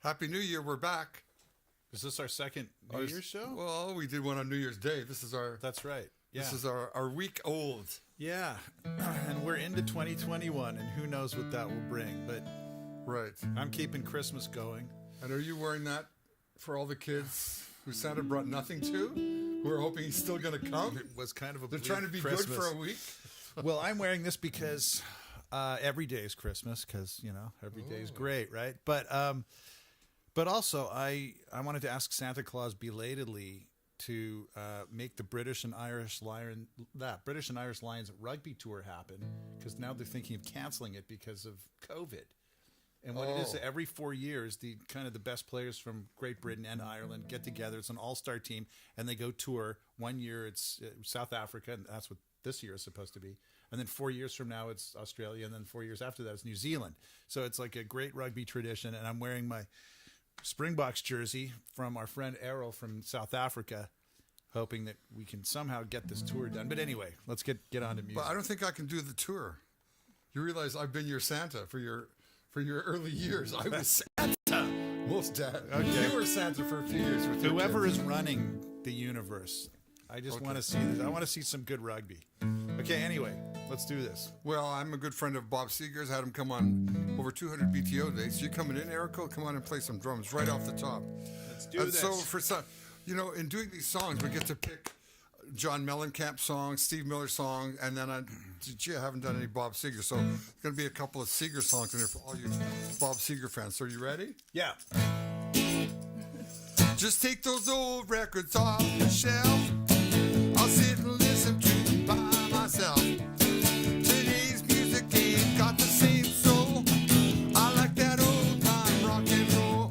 Happy New Year. We're back. Is this our second New Year's show? Well, we did one on New Year's Day. This is our. That's right. Yeah. This is our week old. Yeah. And we're into 2021, and who knows what that will bring. But right. I'm keeping Christmas going. And are you wearing that for all the kids who Santa brought nothing to? We're hoping he's still going to come. It was kind of a They're trying to be Christmas. good for a week. Well, I'm wearing this because every day is Christmas, because, you know, every day is great, right? But also, I wanted to ask Santa Claus belatedly to make the British and Irish Lions rugby tour happen, because now they're thinking of canceling it because of COVID. And what it is, every 4 years, the best players from Great Britain and Ireland get together. It's an all-star team, and they go tour. 1 year it's South Africa, and that's what this year is supposed to be. And then 4 years from now it's Australia, and then 4 years after that it's New Zealand. So it's like a great rugby tradition, and I'm wearing my Springboks jersey from our friend Errol from South Africa, hoping that we can somehow get this tour done. But anyway, let's get on to music. But I don't think I can do the tour. You realize I've been your Santa for your early years. I was Santa. Most dad. Okay. You were Santa for a few years with whoever is running the universe. I just want to see this. I want to see some good rugby. Okay, anyway, let's do this. Well, I'm a good friend of Bob Seger's. Had him come on over 200 BTO days. You coming in, Erico? Come on and play some drums right off the top. Let's do this. So for some, in doing these songs, we get to pick John Mellencamp songs, Steve Miller song, and then I haven't done any Bob Seger, so there's going to be a couple of Seger songs in there for all you Bob Seger fans. So are you ready? Yeah. Just take those old records off the shelf. I'll sit and listen to them by myself. Today's music ain't got the same soul. I like that old time rock and roll.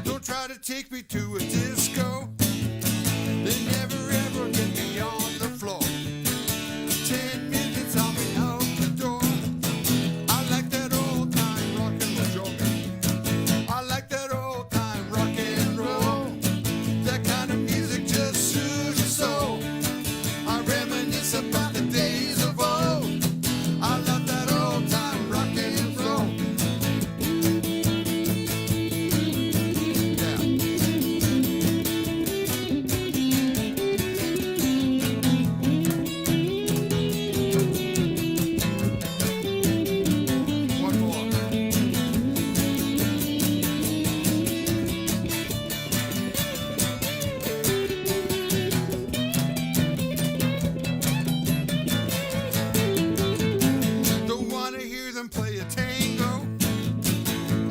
Don't try to take me to a disco. They never ever get me on the floor. 10 minutes I'll be out the door. I like that old time rock and roll. I like that old time rock and roll. That kind of music just soothes your soul. I reminisce about the days of old. I love that old time rock and roll. Yeah. One more. Don't wanna hear them play a tango.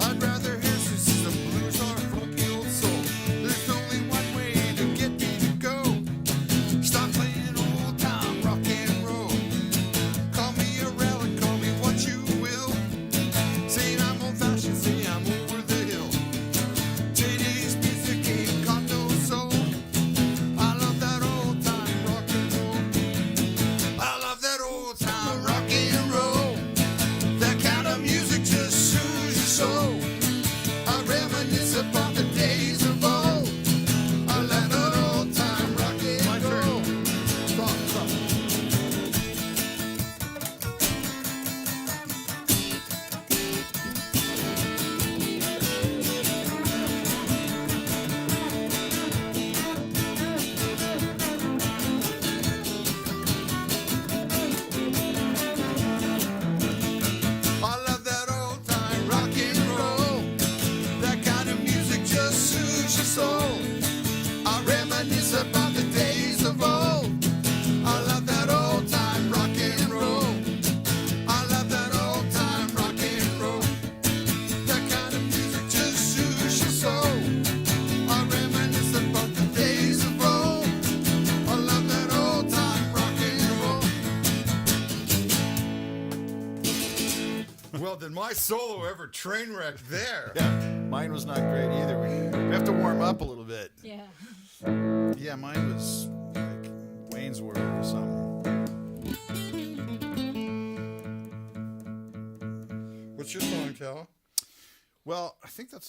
I'd rather hear some blues or funky old soul. There's only one way to get me to go. Stop playing old time rock and roll. Call me a relic, call me what you will. Saying I'm old fashioned, say I'm over the hill. Today's music ain't got no soul. I love that old time rock and roll. I love that old time rock and roll. That kind of music just soothes your soul. I reminisce about the days of old. I love that old time rock and roll. Stop. I love that old time rock and roll. That kind of music just soothes your soul. I reminisce about the days of old. I love that old time rock and roll. I love that old time rock and roll. That kind of music just soothes your soul. I reminisce about the days of old. I love that old time rock and roll. Well, did my solo ever train wreck there? Yeah, mine was not great either. We have to warm up a little bit. Yeah. Yeah, mine was like Wayne's World or something. What's your song, Tal? Well, I think that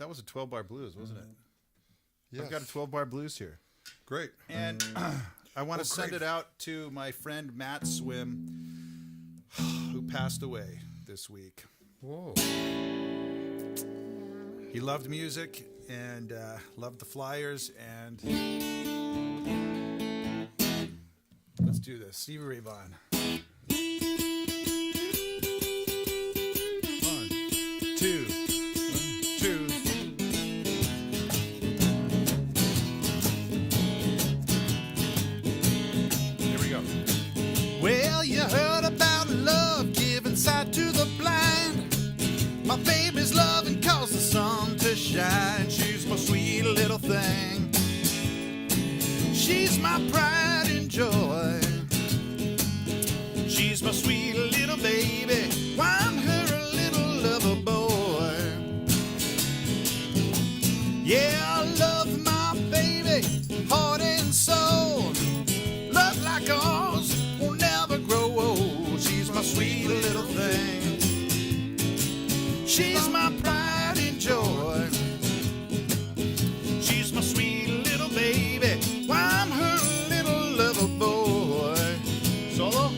was a 12-bar blues, wasn't it? Yes. I've got a 12-bar blues here. Great. And I want to send great. it out to my friend Matt Swim, who passed away this week. Whoa. he loved music and loved the Flyers. And let's do this. Stevie Ray Vaughan. 1, 2, 1, 2. Here we go. Well, you heard about love giving sight to the blind. My baby's loving cause the sun to shine. She's my sweet little thing. She's my pride and joy. She's my sweet little baby. Why, I'm her little lover boy. Yeah, I love my baby, heart and soul. Love like ours will never grow old. She's my sweet little thing. She's my pride and joy. She's my sweet little baby. Why, I'm her little lover boy. Solo?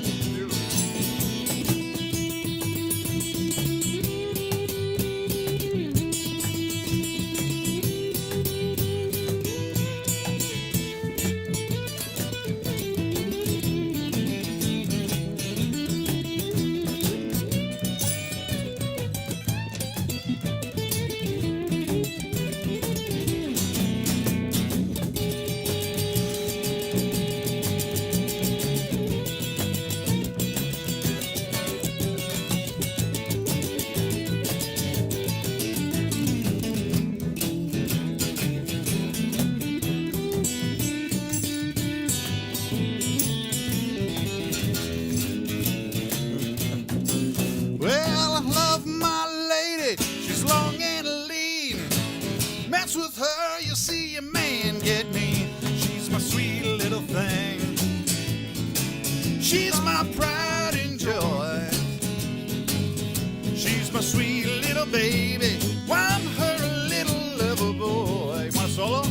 Well, I love my lady. She's long and lean. Mess with her, you'll see a man get mean. She's my sweet little thing. She's my pride and joy. She's my sweet little baby. Why, I'm her little lover boy. Want a solo?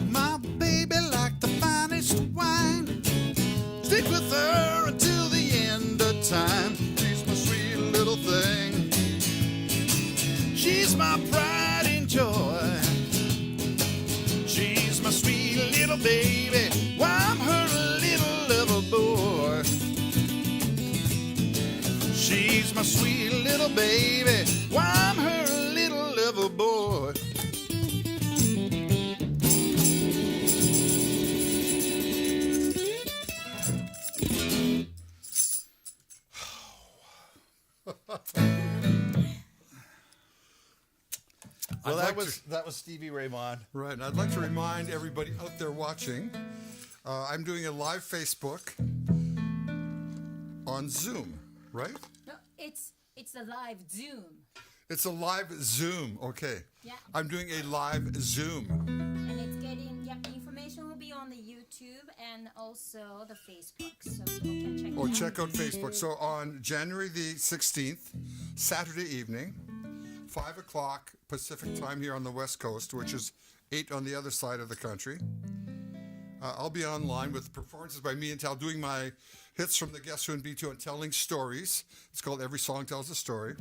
My baby like the finest wine. Stick with her until the end of time. She's my sweet little thing. She's my pride and joy. She's my sweet little baby. Why, I'm her little lover boy. She's my sweet little baby. Why, I'm her little lover boy. Well, that was Stevie Ray Vaughan. Right, and I'd like to remind everybody out there watching, I'm doing a live Facebook on Zoom, right? No, it's a live Zoom. It's a live Zoom, okay. Yeah. I'm doing a live Zoom. And it's getting, the information will be on the YouTube and also the Facebook, so people can check it out. Or check out Facebook. So on January the 16th, Saturday evening, 5 o'clock Pacific time here on the West Coast, which is 8 on the other side of the country. I'll be online with performances by me and Tal, doing my hits from the Guess Who and B2 and telling stories. It's called Every Song Tells a Story,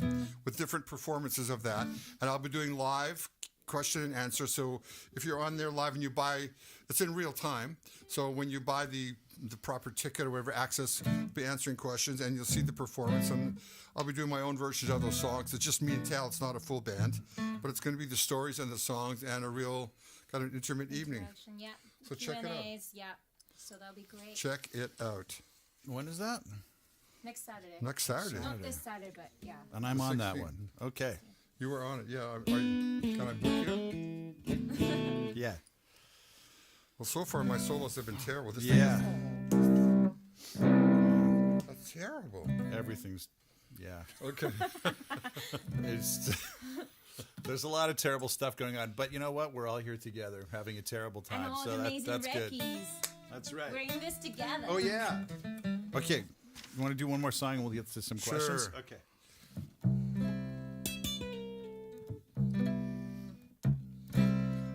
with different performances of that. And I'll be doing live question and answer. So if you're on there live and you buy, it's in real time. So when you buy the proper ticket or whatever, access, I'll be answering questions and you'll see the performance. And I'll be doing my own versions of those songs. It's just me and Tal. It's not a full band, but it's going to be the stories and the songs and a real kind of intimate evening. Yeah. So check it out. Q&As, yeah. So that'll be great. Check it out. When is that? Next Saturday. Next Saturday. Not this Saturday, but yeah. And I'm on that 16th. one. Okay. You were on it, yeah. Can I book you? Yeah. Well, so far my solos have been terrible. This Yeah. thing, that's terrible. Everything's Yeah. Okay. There's a lot of terrible stuff going on, but you know what? We're all here together having a terrible time, And all so the amazing that's good. Reckies. That's right. We're in this together. Oh yeah. Okay, you want to do one more song and we'll get to some questions? Sure. Okay.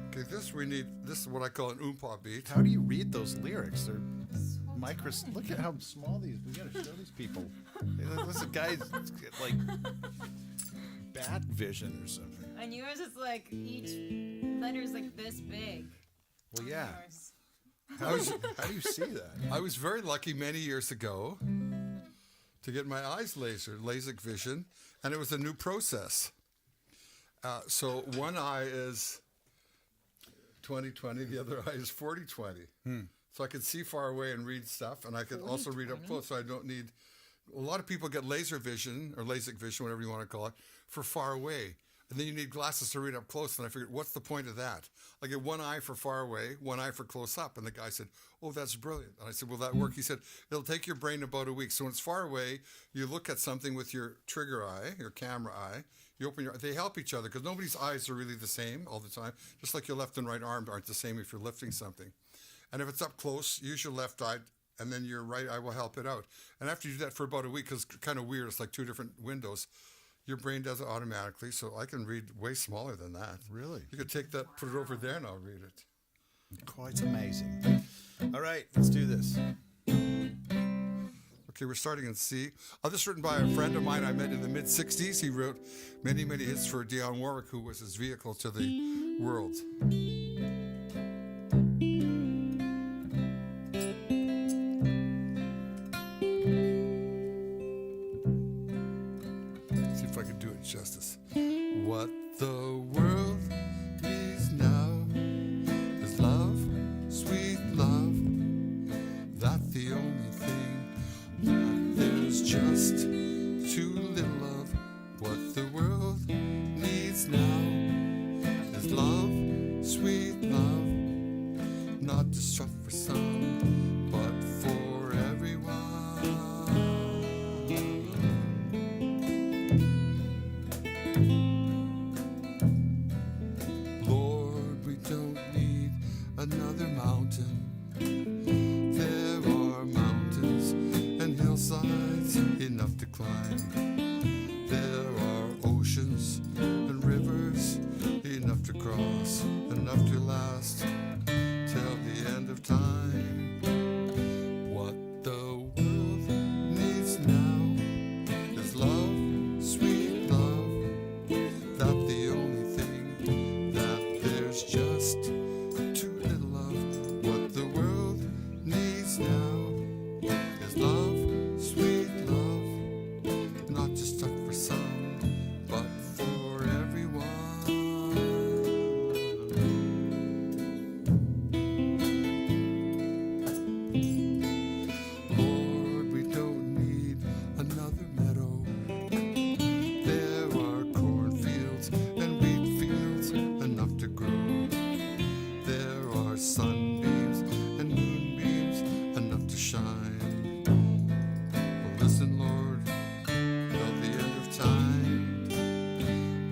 Okay, this is what I call an oompa beat. How do you read those lyrics? They're So micros. tiny. Look at how small these. We gotta show these people. This is a guy's like bat vision or something. And yours is like each letter's like this big. Well, yeah. Yours. How do you see that? I was very lucky many years ago to get my eyes LASIK vision, and it was a new process. So one eye is 20/20, the other eye is 40/20. So I could see far away and read stuff, and I could also read up close. So I don't need. A lot of people get laser vision or LASIK vision, whatever you want to call it, for far away. And then you need glasses to read up close. And I figured, what's the point of that? I get one eye for far away, one eye for close up. And the guy said, oh, that's brilliant. And I said, will that work? He said, it'll take your brain about a week. So when it's far away, you look at something with your trigger eye, your camera eye. You open they help each other because nobody's eyes are really the same all the time. Just like your left and right arm aren't the same if you're lifting something. And if it's up close, use your left eye, and then your right eye will help it out. And after you do that for about a week, because it's kind of weird, it's like two different windows, your brain does it automatically. So I can read way smaller than that. Really? You could take that, put it over there, and I'll read it. Quite amazing. All right, let's do this. Okay, we're starting in C. This is written by a friend of mine I met in the mid-'60s. He wrote many, many hits for Dionne Warwick, who was his vehicle to the world. See if I can do it justice. What the world needs now is love, sweet love. That's the only thing that there's just too little of. What the world needs now is love, sweet love. Not just for some, but for everyone. Lord, we don't need another mountain. There are mountains and hillsides enough to climb. There are oceans and rivers enough to cross, enough to last till the end of time. What the world needs now is love, sweet love. That's the only thing that there's just too little of. What the world needs now is love, sweet love. Not just for some, but for everyone. Lord, we don't need another meadow. There are cornfields and wheat fields enough to grow. There are sunbeams and moonbeams enough to shine. Well, listen, Lord, till the end of time.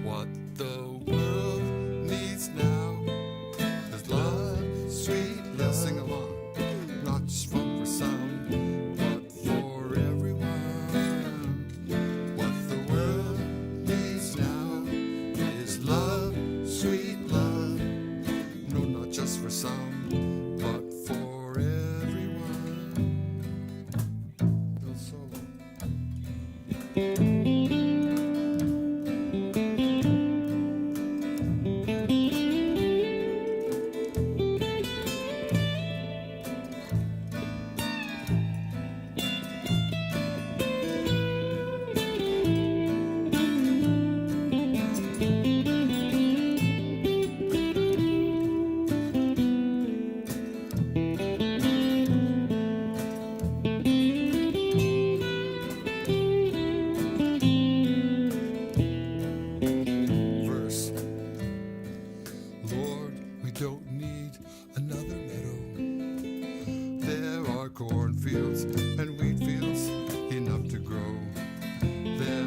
What the world needs now is love, sweet love. Sing along. Not just for some, but for everyone. What the world needs now is love, sweet love. No, not just for some, but for everyone. Little solo. Verse. Lord, we don't need another meadow. There are cornfields and wheat fields enough to grow. There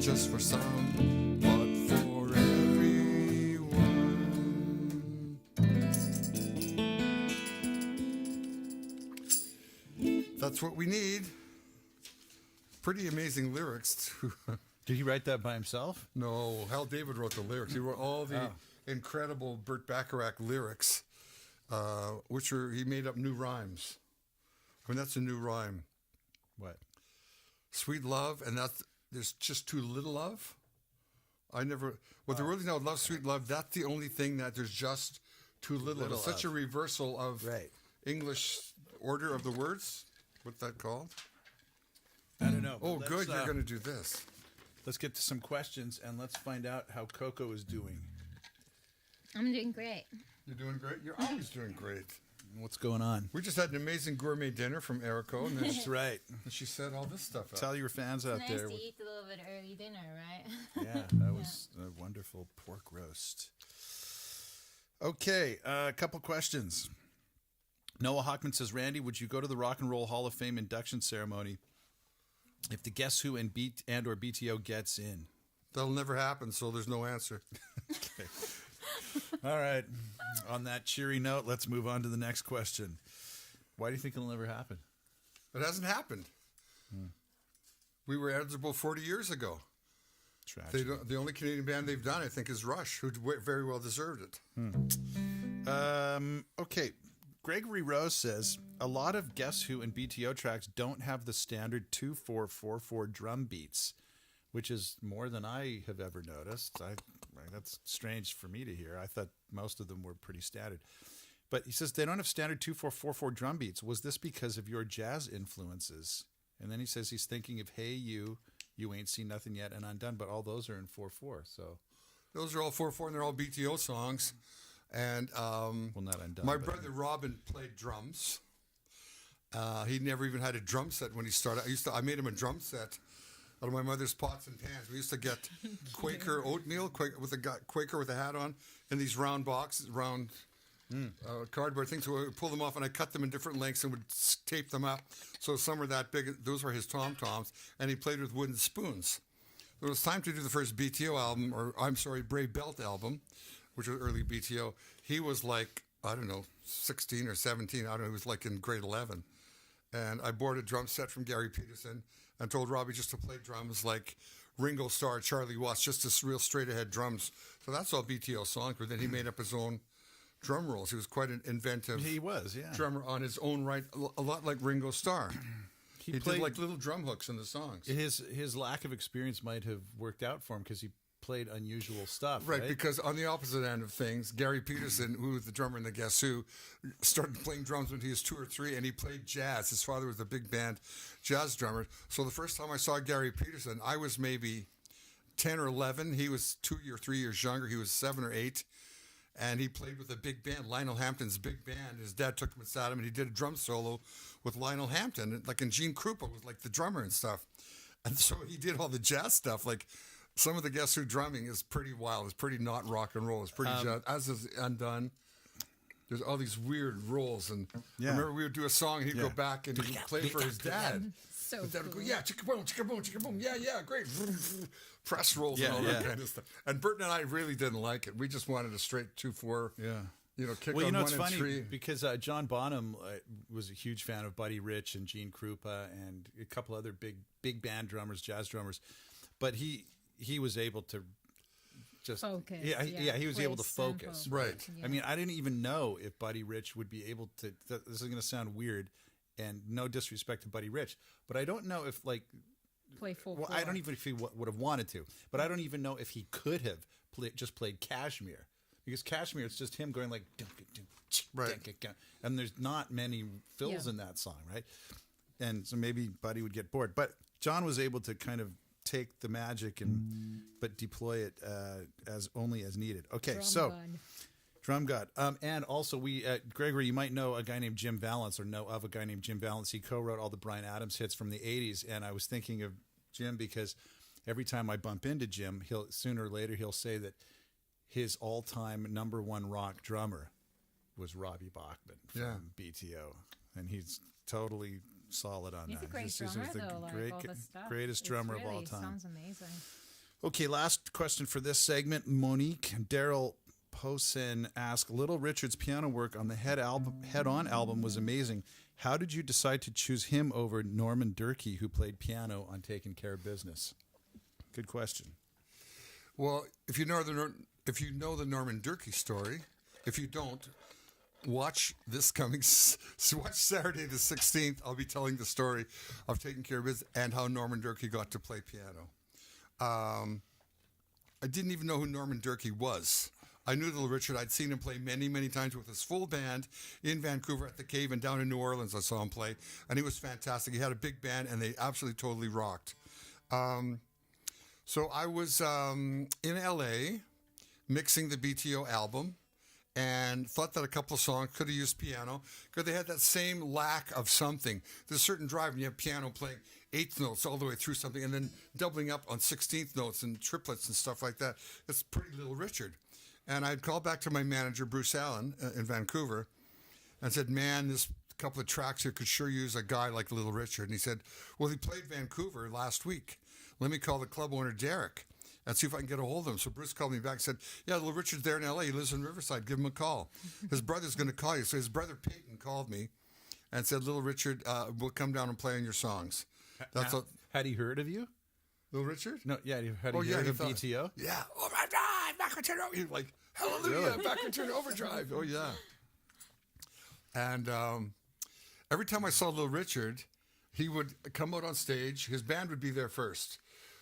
just for some, but for everyone. That's what we need. Pretty amazing lyrics, too. Did he write that by himself? No, Hal David wrote the lyrics. He wrote all the incredible Burt Bacharach lyrics, which he made up new rhymes. I mean, that's a new rhyme. What? Sweet love, and there's just too little of. The world is now love, sweet love. That's the only thing that there's just too little of. It's such a reversal of English order of the words. What's that called? I don't know. Oh, good. You're going to do this. Let's get to some questions, and let's find out how KoKo is doing. I'm doing great. You're doing great? You're always doing great. What's going on? We just had an amazing gourmet dinner from Erico. And That's right. she said all this stuff out. Tell your fans out Nice there. to eat a little bit early dinner, right? Yeah, that was a wonderful pork roast. Okay, a couple questions. Noah Hockman says, Randy, would you go to the Rock and Roll Hall of Fame induction ceremony if the Guess Who and or BTO gets in? That'll never happen, so there's no answer. Okay. All right. On that cheery note, let's move on to the next question. Why do you think it'll never happen? It hasn't happened. We were eligible 40 years ago. Tragic. The only Canadian band they've done, I think, is Rush, who very well deserved it. Okay. Gregory Rose says, a lot of Guess Who and BTO tracks don't have the standard 2-4-4-4 drum beats, which is more than I have ever noticed. That's strange for me to hear. I thought most of them were pretty standard. But he says they don't have standard 2-4-4-4 drum beats. Was this because of your jazz influences? And then he says he's thinking of Hey You, You Ain't Seen Nothing Yet, and Undone, but all those are in 4-4. So those are all 4-4, and they're all BTO songs. And well, not Undone. my brother Robin played drums. He never even had a drum set when he started. I made him a drum set out of my mother's pots and pans. We used to get Quaker oatmeal with a Quaker with a hat on in these round boxes, cardboard things. So I would pull them off, and I cut them in different lengths and would tape them up. So some were that big. Those were his tom-toms, and he played with wooden spoons. It was time to do the first BTO album, Brave Belt album, which was early BTO. He was like, I don't know, 16 or 17. I don't know. He was like in grade 11. And I bought a drum set from Gary Peterson and told Robbie just to play drums like Ringo Starr, Charlie Watts, just this real straight-ahead drums. So that's all BTO songs. But then he made up his own drum rolls. He was quite an inventive drummer on his own right, a lot like Ringo Starr. He did like little drum hooks in the songs. His lack of experience might have worked out for him because he played unusual stuff. Right, because on the opposite end of things, Gary Peterson, who was the drummer in the Guess Who, started playing drums when he was 2 or 3, and he played jazz. His father was a big band jazz drummer. So the first time I saw Gary Peterson, I was maybe 10 or 11. He was 2 or 3 years younger. He was 7 or 8. And he played with a big band, Lionel Hampton's big band. His dad took him and sat him, and he did a drum solo with Lionel Hampton. And Gene Krupa was like the drummer and stuff. And so he did all the jazz stuff. Like some of the Guess Who drumming is pretty wild. It's pretty not rock and roll. It's pretty jazz. As is Undone. There's all these weird rolls. And I remember we would do a song, and he'd go back and he'd play for his dad. So Dad would cool. go, yeah, chicka boom, chicka boom, chicka boom. Yeah, great. Press rolls and all that kind of stuff. And Burton and I really didn't like it. We just wanted a straight 2-4. Yeah. Kick well, on it's 1 and funny 3. because John Bonham was a huge fan of Buddy Rich and Gene Krupa and a couple other big band drummers, jazz drummers, but he was able to just focus. He was able to focus. Right. Yeah. I mean, I didn't even know if Buddy Rich would be able to. This is going to sound weird, and no disrespect to Buddy Rich, but I don't know if play full. Well, I don't even if he would have wanted to, but I don't even know if he could have just played Kashmir. Because Kashmir, it's just him going like, right. And there's not many fills in that song, right? And so maybe Buddy would get bored. But John was able to kind of take the magic but deploy it as needed. Okay, Drum God. And also Gregory, you might know a guy named Jim Valance or know of a guy named Jim Valance. He co-wrote all the Bryan Adams hits from the 80s. And I was thinking of Jim because every time I bump into Jim, sooner or later he'll say that his all-time number one rock drummer was Robbie Bachman from BTO, and he's totally solid on He's that. a great drummer, though. Greatest drummer of all really time. Sounds amazing. Okay, last question for this segment. Monique Daryl Posen asked, Little Richard's piano work on the Head On album was amazing. How did you decide to choose him over Norman Durkee, who played piano on Taking Care of Business? Good question. Well, if you know the Norman Durkee story, if you don't, watch watch Saturday the 16th. I'll be telling the story of Taking Care of Business and how Norman Durkee got to play piano. I didn't even know who Norman Durkee was. I knew Little Richard. I'd seen him play many, many times with his full band in Vancouver at the Cave, and down in New Orleans I saw him play, and he was fantastic. He had a big band, and they absolutely, totally rocked. So I was in L.A. mixing the BTO album, and thought that a couple of songs could have used piano, because they had that same lack of something. There's a certain drive when you have piano playing eighth notes all the way through something, and then doubling up on 16th notes and triplets and stuff like that. It's pretty Little Richard. And I'd called back to my manager, Bruce Allen, in Vancouver, and said, man, this couple of tracks here could sure use a guy like Little Richard. And he said, well, he played Vancouver last week. Let me call the club owner, Derek, and see if I can get a hold of him. So Bruce called me back and said, yeah, Little Richard's there in L.A. He lives in Riverside. Give him a call. His brother's going to call you. So his brother, Peyton, called me and said, Little Richard will come down and play on your songs. Had he heard of you? Little Richard? No, yeah. Had he heard of BTO? Yeah. Oh, my God. Back return over. He was like, hallelujah, really? Back return overdrive. Oh, yeah. And every time I saw Little Richard, he would come out on stage. His band would be there first.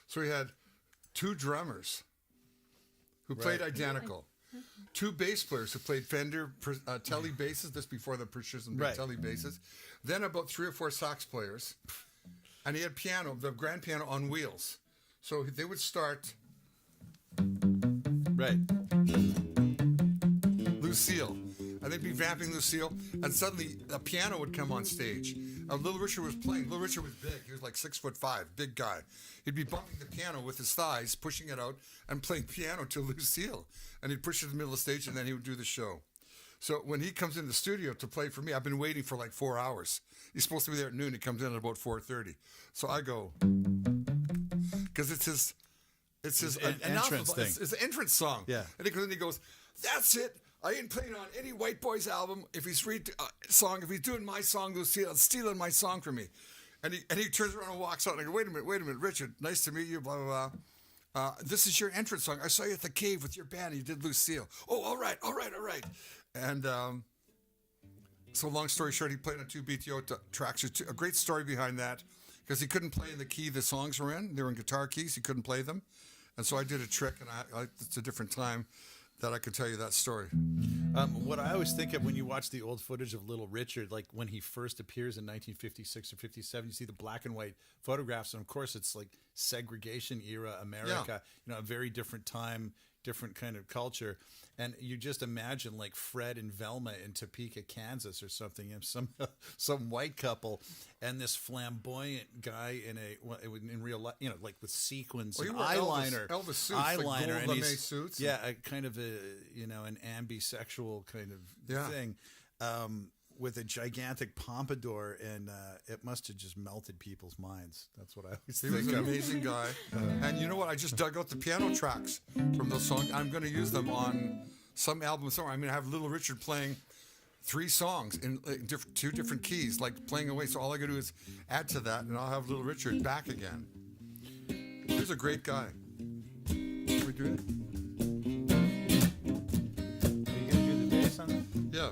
So he had 2 drummers who played identical. 2 bass players who played Fender Tele basses, this before the precision Tele basses. Then about 3 or 4 sax players. And he had piano, the grand piano on wheels. So they would start... Right. Lucille. And they'd be vamping Lucille, and suddenly a piano would come on stage. Little Richard was playing. Little Richard was big. He was like 6'5", big guy. He'd be bumping the piano with his thighs, pushing it out, and playing piano to Lucille. And he'd push it to the middle of the stage, and then he would do the show. So when he comes in the studio to play for me, I've been waiting for like 4 hours. He's supposed to be there at noon. He comes in at about 4:30. So I go, because it's his entrance thing. It's an entrance song. Yeah. And he goes, that's it. I ain't playing on any White Boys album. If he's if he's doing my song, Lucille, stealing my song from me. And he turns around and walks out. And I go, wait a minute, Richard, nice to meet you, blah, blah, blah. This is your entrance song. I saw you at the Cave with your band. You did Lucille. Oh, all right. And so long story short, he played on 2 BTO tracks. A great story behind that, because he couldn't play in the key the songs were in. They were in guitar keys. He couldn't play them. And so I did a trick, and it's a different time that I could tell you that story. What I always think of when you watch the old footage of Little Richard, like when he first appears in 1956 or 57, you see the black and white photographs, and of course it's like segregation era America, a very different time, different kind of culture. And you just imagine like Fred and Velma in Topeka, Kansas or something, some white couple, and this flamboyant guy in real life, like with sequins and eyeliner, Elvis suits, eyeliner, like and gold he's suits. Yeah, a kind of an ambisexual kind of thing, with a gigantic pompadour, and it must have just melted people's minds. That's what I always think. He was an amazing guy. And you know what? I just dug out the piano tracks from those songs. I'm going to use them on some album somewhere. I'm going to have Little Richard playing 3 songs in 2 different keys, like playing away. So all I got to do is add to that, and I'll have Little Richard back again. He's a great guy. Can we do it? Are you going to do the bass on that? Yeah.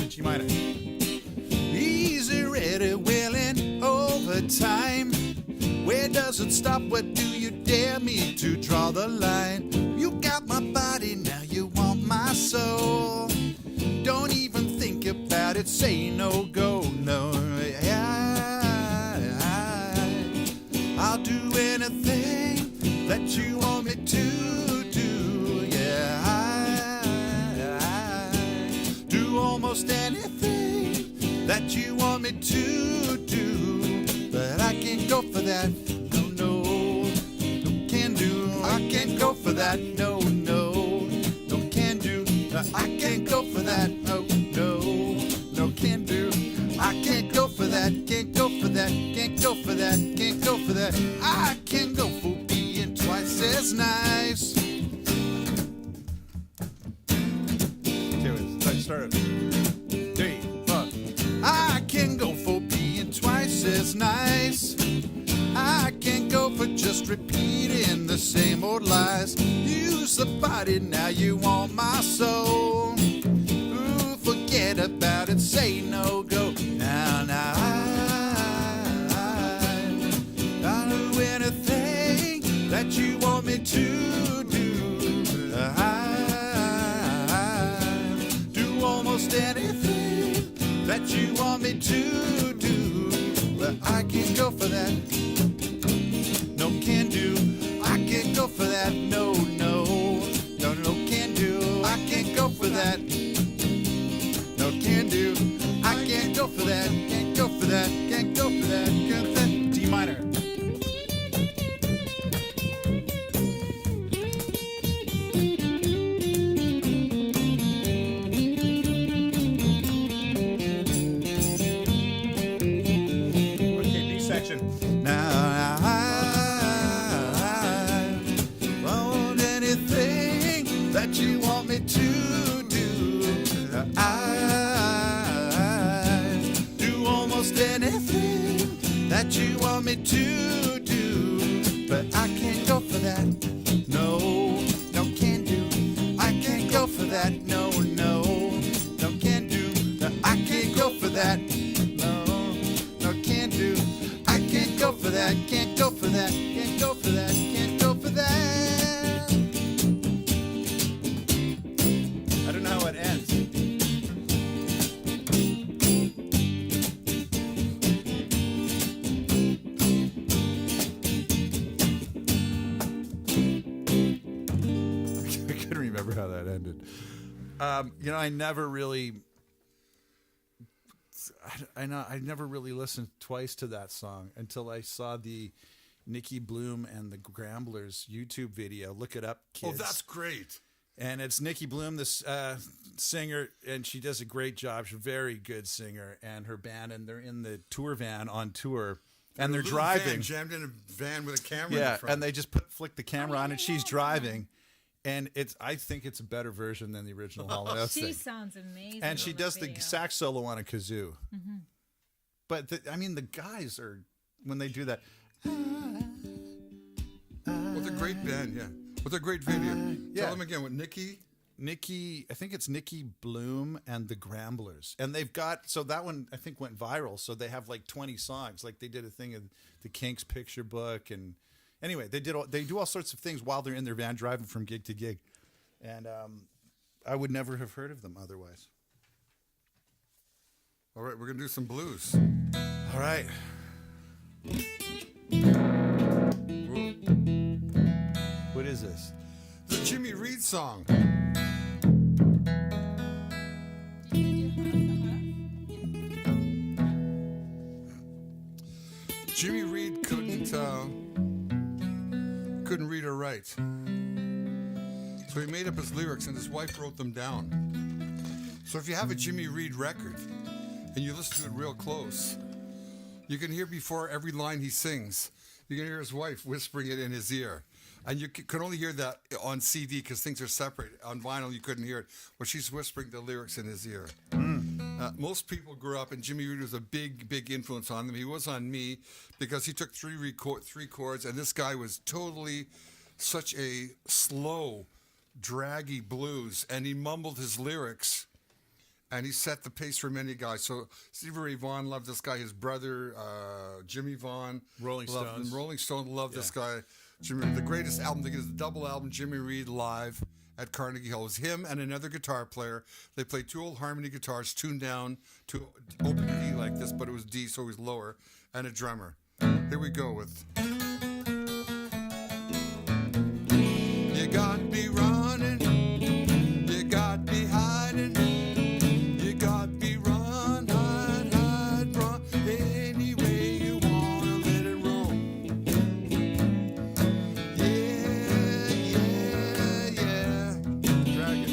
G minor. Easy, ready, willing, overtime. Where does it stop? Where do you dare me to draw the line? You got my body, now you want my soul. Don't even think about it, say no, go, no. I'll do anything that you want me to do, yeah. Almost anything that you want me to do, but I can't go for that, no, can do, I can't go for that, no, that, can't go for that. I can't go for being twice as nice. Okay, let's start it. 3, 4. I can't go for being twice as nice. I can't go for just repeating the same old lies. Use the body, now you want my soul. Ooh, forget about it, say no, go. Now, I'll do anything that you want me to do. I do almost anything that you want me to do. But I can't go for that. No, can do. I can't go for that. No, can do. I can't go for that. No, can do. I can't go for that. Can't go for that. Can't go for that. Can't go for that. D minor. Okay, B section. Now I want anything that you want me to do. I do almost anything that you want me to do. But I can't go for that. No, can do. I can't go for that. No, can do. I can't go for that. No, can do. I can't go for that. Can't go for that. Can't go for that. Can't go for that. I don't know how it ends. I couldn't remember how that ended. I never really. I never really listened twice to that song until I saw the Nikki Bloom and the Gramblers YouTube video. Look it up, kids. Oh, that's great. And it's Nikki Bloom, this singer, and she does a great job. She's a very good singer, and her band, and they're in the tour van on tour, and they're driving. Van, jammed in a van with a camera in Yeah, front. and they just flick the camera on, and she's driving. And I think it's a better version than the original Hall & Oates She thing. sounds amazing. And she on does that the video. sax solo on a kazoo. Mm-hmm. But the guys are, when they do that. What a great band, yeah. What a great video. yeah. Tell them again, what, Nikki? I think it's Nikki Bloom and the Gramblers. And they've got, so that one I think went viral. So they have like 20 songs. Like they did a thing in the Kinks picture book. And anyway, they do all sorts of things while they're in their van driving from gig to gig. And I would never have heard of them otherwise. All right, we're going to do some blues. All right. What is this? The Jimmy Reed song. Jimmy Reed couldn't read or write. So he made up his lyrics and his wife wrote them down. So if you have a Jimmy Reed record and you listen to it real close, you can hear before every line he sings, you can hear his wife whispering it in his ear. And you could only hear that on CD because things are separate. On vinyl, you couldn't hear it. But she's whispering the lyrics in his ear. Most people grew up, and Jimmy Reed was a big influence on them. He was on me because he took three chords, and this guy was totally such a slow, draggy blues, and he mumbled his lyrics, and he set the pace for many guys. So Stevie Ray Vaughan loved this guy. His brother, Jimmy Vaughan, Rolling loved Stones. him. Rolling Stone loved this guy. Jimmy Reed. The greatest album, I think, is the double album, Jimmy Reed Live at Carnegie Hall. It was him and another guitar player. They played two old harmony guitars tuned down to open D like this, but it was D, so it was lower, and a drummer. Here we go with... You got me running, you got me hiding, you got me run, hide, run, any way you wanna let it roll. Yeah. Drag it.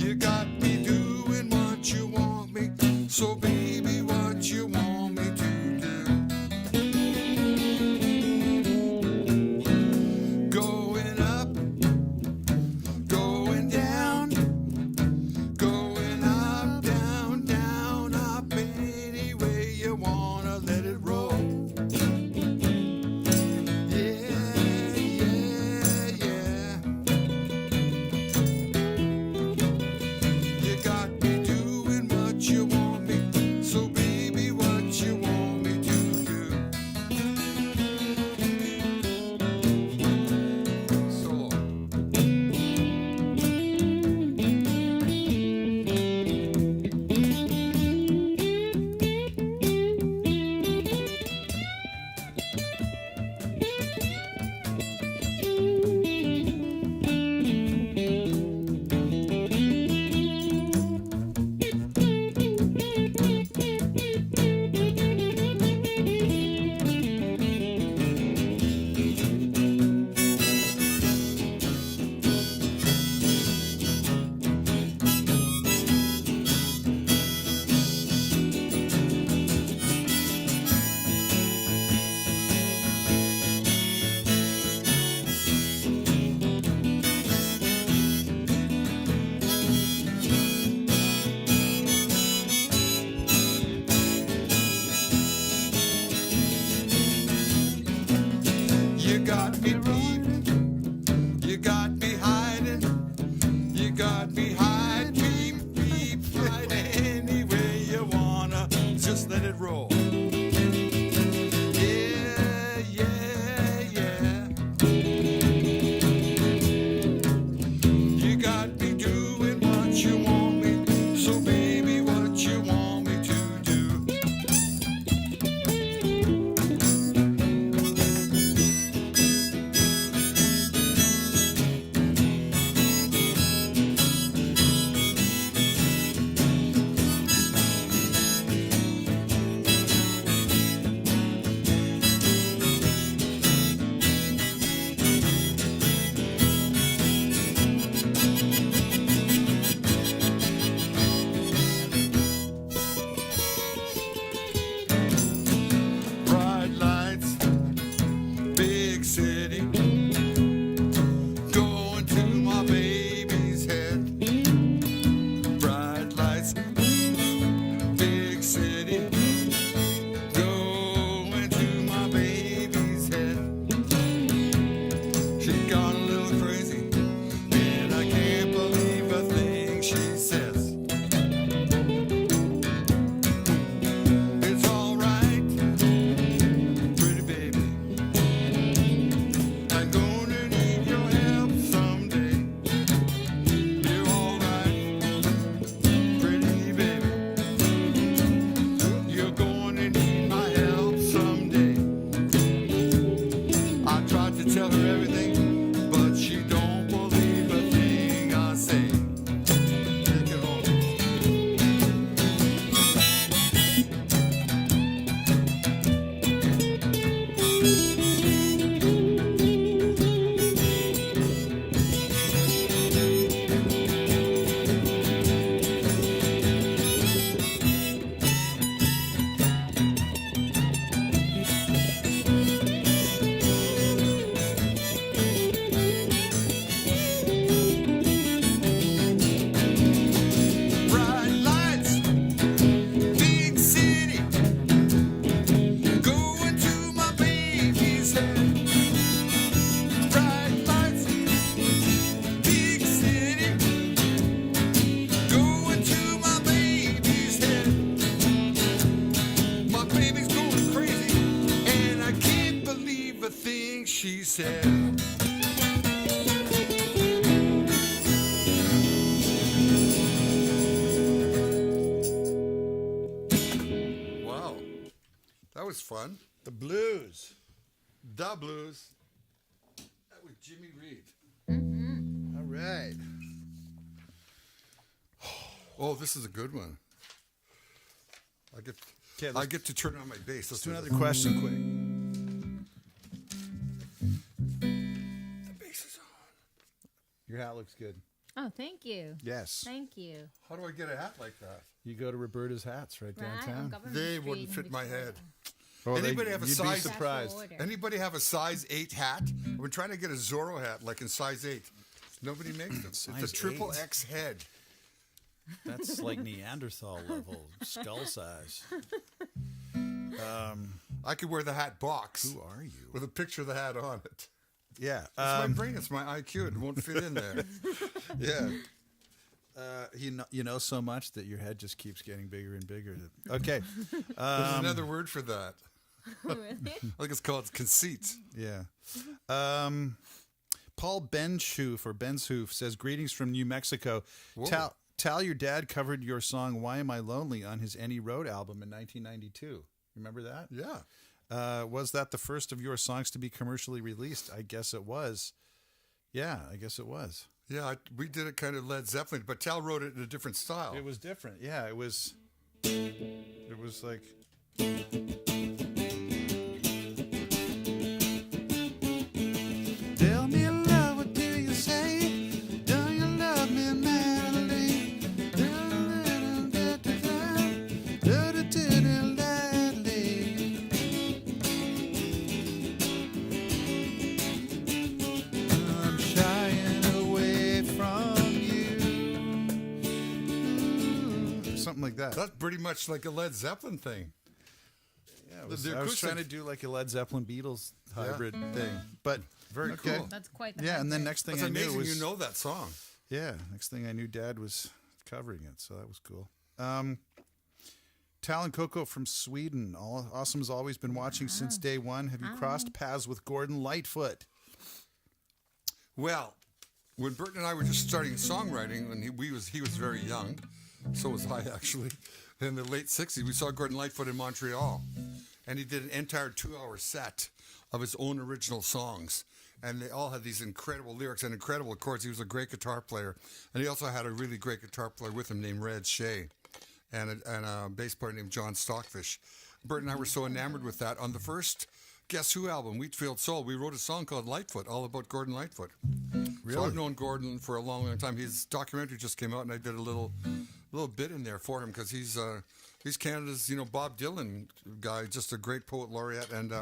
You got me doing what you want me, so baby, what you want me She got a little crazy, and I can't believe a thing she says. It's all right, pretty baby. I'm gonna need your help someday. You're all right, pretty baby. You're gonna need my help someday. I tried to tell her everything, but she don't believe a thing I say. Take it home. Bright lights, big city, going to my baby's head. Bright lights, big city, going to my baby's head. My baby's going crazy, and I can't believe a thing she said. Wow, that was fun. The blues. The Blues. That was Jimmy Reed. All right. Oh, this is a good one. Okay, I get to turn on my bass. Let's do another question quick. The bass is on. Your hat looks good. Oh, thank you. Yes. Thank you. How do I get a hat like that? You go to Roberta's Hats right Right on downtown. Government They Street wouldn't in fit my Victoria. head. Oh, Anybody have a you'd size- be surprised. Special order. Anybody have a size 8 hat? I've been trying to get a Zorro hat like in size 8. Nobody makes them. It's Size a triple 8? X head. That's like Neanderthal level skull size. I could wear the hat box Who are you? with a picture of the hat on it. Yeah. It's my brain. It's my IQ. It won't fit in there. Yeah. You know so much that your head just keeps getting bigger and bigger. Okay. There's another word for that. Really? I think it's called conceit. Yeah. Paul Benshoof says, greetings from New Mexico. Whoa. Tal, your dad covered your song Why Am I Lonely on his Any Road album in 1992. Remember that? Yeah. Was that the first of your songs to be commercially released? I guess it was. Yeah, I guess it was. Yeah, we did it kind of Led Zeppelin, but Tal wrote it in a different style. It was different. Yeah, it was like... Tell me love, what do you say? Do you love me madly? I'm shying away from you. Something like that. That's pretty much like a Led Zeppelin thing. Yeah, the I was acoustic- trying to do like a Led Zeppelin Beatles hybrid thing, but Very okay. cool. That's quite the Yeah, and then hybrid. next thing That's I knew amazing was you know that song. yeah. Next thing I knew, Dad was covering it, so that was cool. Tal and KoKo from Sweden. Awesome's always been watching since day one. Have you crossed paths with Gordon Lightfoot? Well, when Bert and I were just starting songwriting, when he was very young, so was I actually. In the late '60s, we saw Gordon Lightfoot in Montreal, and he did an entire 2-hour set of his own original songs, and they all had these incredible lyrics and incredible chords. He was a great guitar player, and he also had a really great guitar player with him named Red Shea, and a bass player named John Stockfish. Bert and I were so enamored with that. On the first Guess Who album, Wheatfield Soul, we wrote a song called Lightfoot, all about Gordon Lightfoot. Really? So I've known Gordon for a long, long time. His documentary just came out, and I did a little bit in there for him because he's Canada's Bob Dylan guy, just a great poet laureate, and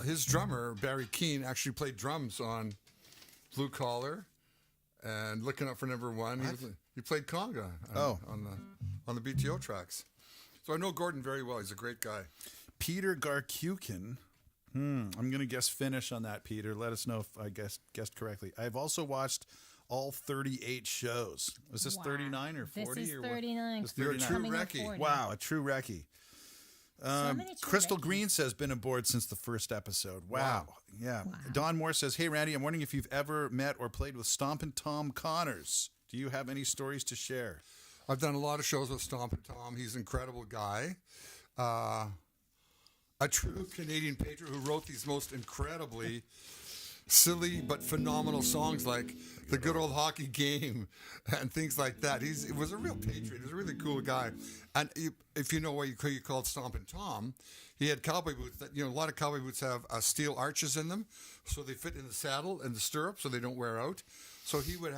his drummer Barry Keane actually played drums on Blue Collar and Looking Up for Number One. He played conga on the BTO tracks. So I know Gordon very well. He's a great guy. Peter Garkukin I'm going to guess Finnish on that, Peter. Let us know if I guessed correctly. I've also watched all 38 shows. Was this 39 or 40? This is or 39. It's You're a 39. true Coming up recce. 40. Wow, a true recce. So many true Crystal recces. Green says, been aboard since the first episode. Wow. Yeah. Don Moore says, hey, Randy, I'm wondering if you've ever met or played with Stompin' Tom Connors. Do you have any stories to share? I've done a lot of shows with Stompin' Tom. He's an incredible guy. A true Canadian patriot who wrote these most incredibly silly but phenomenal songs like The Good Old Hockey Game and things like that. He was a real patriot. He was a really cool guy. And if you know why you called Stompin' Tom, he had cowboy boots. That, a lot of cowboy boots have steel arches in them, so they fit in the saddle and the stirrup so they don't wear out. So he would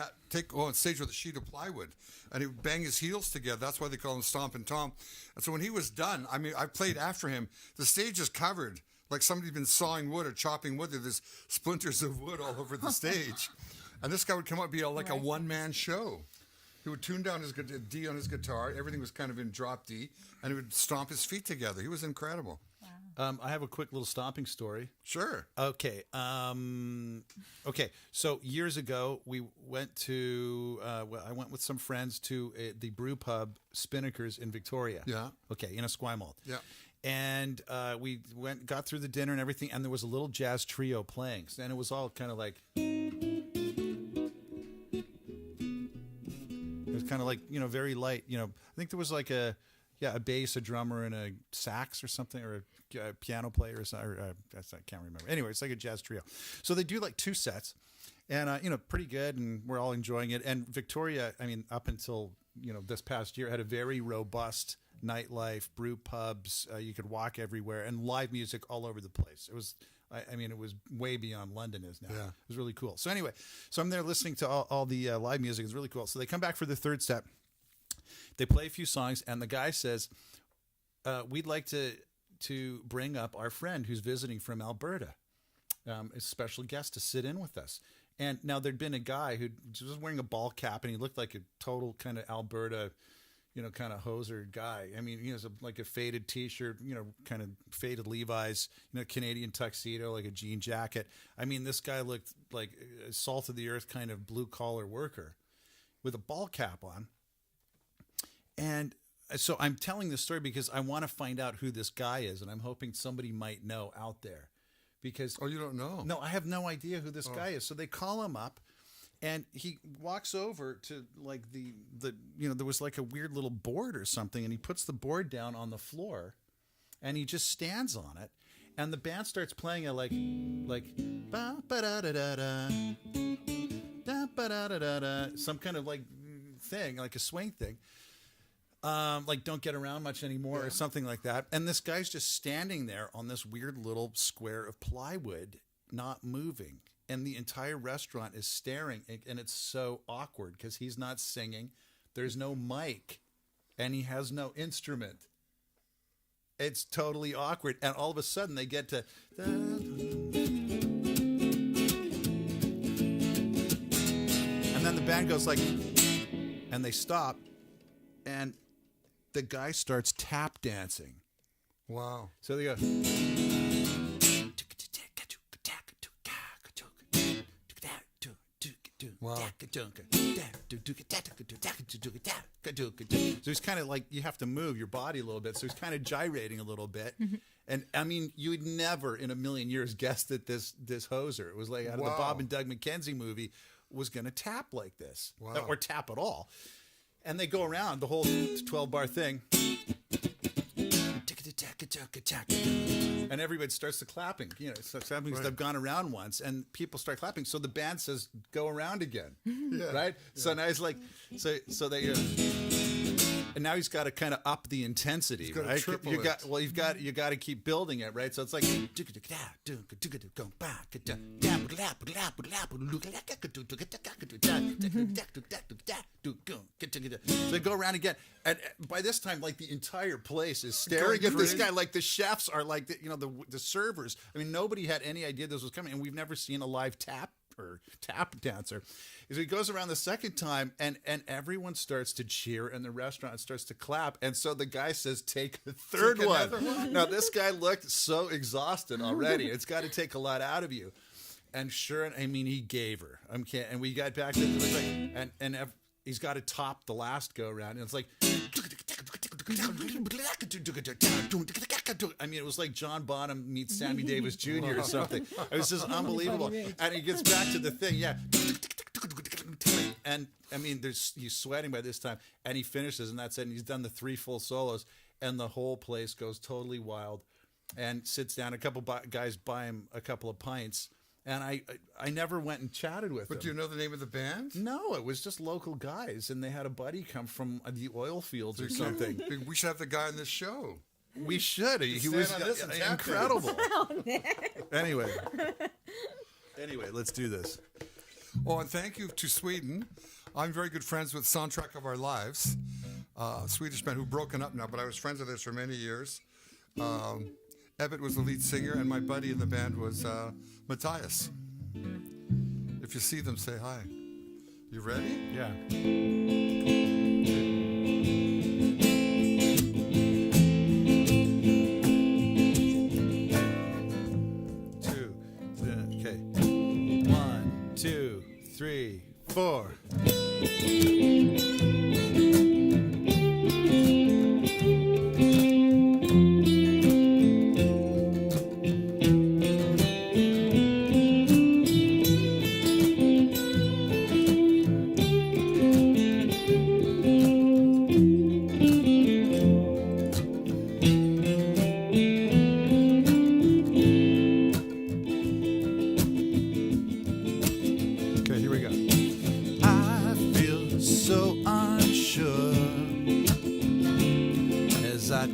go on stage with a sheet of plywood, and he would bang his heels together. That's why they call him Stompin' Tom. And so when he was done, I played after him. The stage is covered like somebody's been sawing wood or chopping wood. There's splinters of wood all over the stage. And this guy would come up and be like a one-man show. He would tune down his D on his guitar. Everything was kind of in drop D, and he would stomp his feet together. He was incredible. I have a quick little stomping story. Sure. Okay. Okay. So years ago, we went to. I went with some friends to the brew pub Spinnakers in Victoria. Yeah. Okay, in Esquimalt. Yeah. And we got through the dinner and everything, and there was a little jazz trio playing, and it was all kind of like. It was kind of like very light. I think there was like a bass, a drummer, and a sax or something, or a piano player or something. I can't remember. Anyway, it's like a jazz trio. So they do like 2 sets, and pretty good, and we're all enjoying it. And Victoria, up until this past year, had a very robust nightlife, brew pubs. You could walk everywhere, and live music all over the place. It was. It was way beyond London is now. Yeah. It was really cool. So anyway, I'm there listening to all the live music. It's really cool. So they come back for the third set. They play a few songs, and the guy says, we'd like to bring up our friend who's visiting from Alberta, a special guest to sit in with us. And now there'd been a guy who was wearing a ball cap, and he looked like a total kind of Alberta, kind of hoser guy. He has like a faded T-shirt, kind of faded Levi's, Canadian tuxedo, like a jean jacket. This guy looked like a salt of the earth kind of blue collar worker with a ball cap on. And so I'm telling this story because I want to find out who this guy is, and I'm hoping somebody might know out there. Because you don't know? No, I have no idea who this guy is. So they call him up. And he walks over to like the there was like a weird little board or something, and he puts the board down on the floor, and he just stands on it, and the band starts playing it like ba ba da da da da da ba da da da da, some kind of like thing, like a swing thing, like Don't Get Around Much Anymore or something like that. And this guy's just standing there on this weird little square of plywood, not moving. And the entire restaurant is staring, and it's so awkward because he's not singing. There's no mic, and he has no instrument. It's totally awkward. And all of a sudden, they get to... And then the band goes like... And they stop, and the guy starts tap dancing. Wow. So they go... Wow. So he's kind of like, you have to move your body a little bit. So he's kind of gyrating a little bit. And you would never in a million years guess that this hoser, it was like out of the Bob and Doug McKenzie movie, was going to tap like this. Wow. Or tap at all. And they go around the whole 12-bar thing. And everybody starts to clapping. Starts clapping because they've gone around once, and people start clapping. So the band says, "Go around again," right? Yeah. So now he's like, so they, and now he's got to kind of up the intensity, right? You got to keep building it, right? So it's like, so they go around again, and by this time, like the entire place is staring at this guy. Like the chefs are like, the servers. Nobody had any idea this was coming, and we've never seen a live tap or tap dancer. Is he goes around the second time and everyone starts to cheer and the restaurant starts to clap. And so the guy says, take a third one. Now, this guy looked so exhausted already. It's got to take a lot out of you. And sure, I mean, he gave her. And we got back to it was like, and he's got to top the last go around. And it's like, I mean, it was like John Bonham meets Sammy Davis Jr. or something. It was just unbelievable. And he gets back to the thing, yeah. And I mean, he's sweating by this time, and he finishes, and that's it. And he's done the 3 full solos, and the whole place goes totally wild. And sits down. A couple guys buy him a couple of pints, and I never went and chatted with him. But do you know the name of the band? No, it was just local guys, and they had a buddy come from the oil fields or something. We should have the guy on this show. We should. He was incredible. Anyway, let's do this. Oh, and thank you to Sweden. I'm very good friends with Soundtrack of Our Lives, a Swedish band who've broken up now, but I was friends with theirs for many years. Ebbett was the lead singer, and my buddy in the band was Matthias. If you see them, say hi. You ready? Yeah. Okay. 1, 2, 3, 4.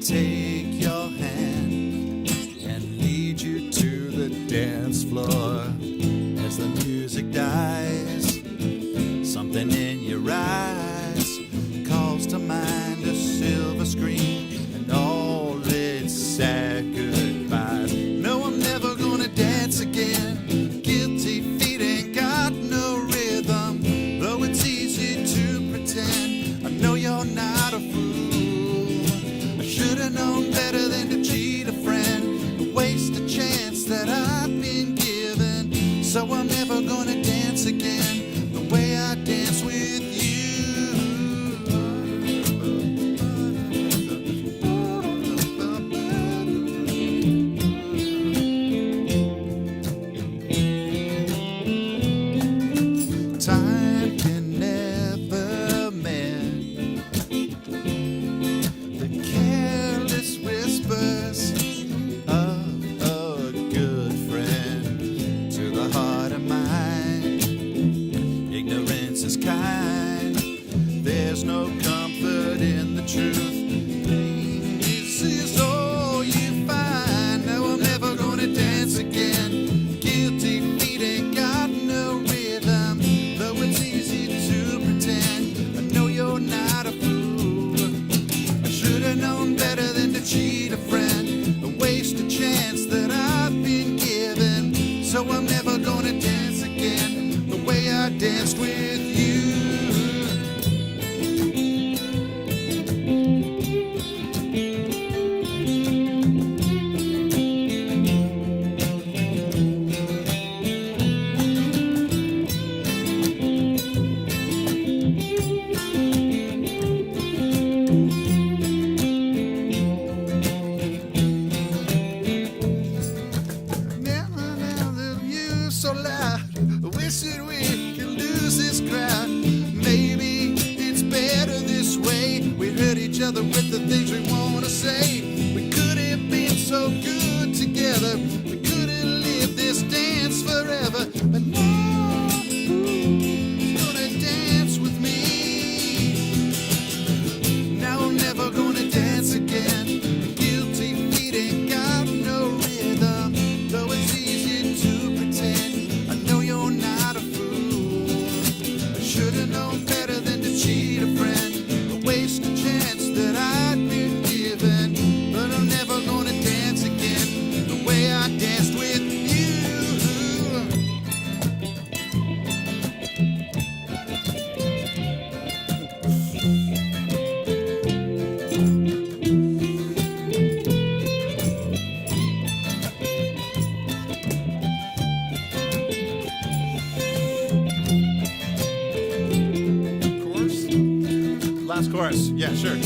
Take your hand and lead you to the dance floor. As the music dies, something in your eyes calls to mind a silver screen and all its sad goodbyes. No, I'm never gonna dance again. Guilty feet ain't got no rhythm, though it's easy to pretend. I know you're not a fool. Should've known better than to cheat a friend and waste a chance that I've been given. So I'm never gonna dance again the way I dance with you. Time can never mend the careless whispers of a good friend. To the heart of mine, ignorance is kind. There's no comfort in the truth. This is all you find. No, I'm never gonna dance again. Guilty feet ain't got no rhythm, though it's easy to pretend. I know you're not a fool. Should've known better than to cheat a friend and waste a chance that I've been given. So I'm never gonna dance again the way I danced with you. So loud, I wish that we could lose this crowd. Maybe it's better this way. We hurt each other with the things we want to say. We could have been so good together. We could have lived this dance forever. But now, who's gonna dance with me? Now I'm never gonna dance again. Guilty feet ain't got no rhythm, though it's easy to pretend. I know you're not a fool. I should've known better than to cheat a friend and waste a chance that I'd been given. But I'm never gonna dance again last chorus. Yeah, sure.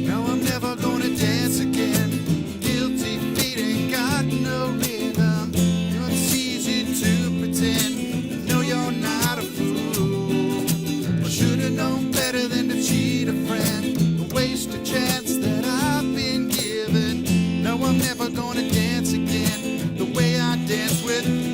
Now I'm never gonna dance again. Guilty feet ain't got no rhythm. It's easy to pretend. No, you're not a fool. I should have known better than to cheat a friend. Waste a chance that I've been given. No, I'm never gonna dance again the way I dance with you.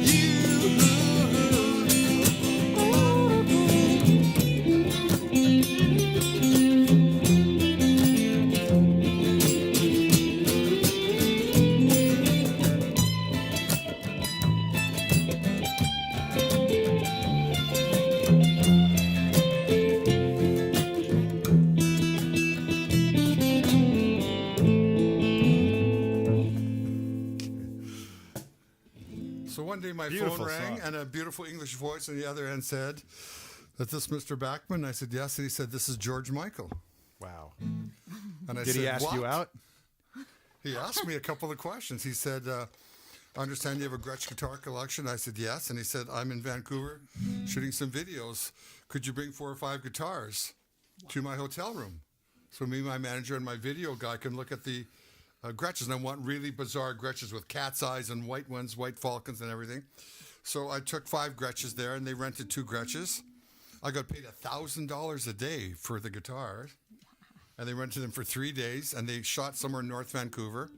So one day my Beautiful phone rang song. and a beautiful English voice on the other end said, "Is this Mr. Bachman?" I said, "Yes." And he said, "This is George Michael." Wow. And I Did said, he ask you "What?" out? He asked me a couple of questions. He said, "I understand you have a Gretsch guitar collection." I said, "Yes." And he said, "I'm in Vancouver shooting some videos. Could you bring 4 or 5 guitars to my hotel room? So me, my manager, and my video guy can look at the Gretches. And I want really bizarre Gretches with cat's eyes and white ones, white falcons and everything." So I took 5 Gretches there, and they rented 2 Gretches. I got paid $1,000 a day for the guitars. And they rented them for 3 days, and they shot somewhere in North Vancouver.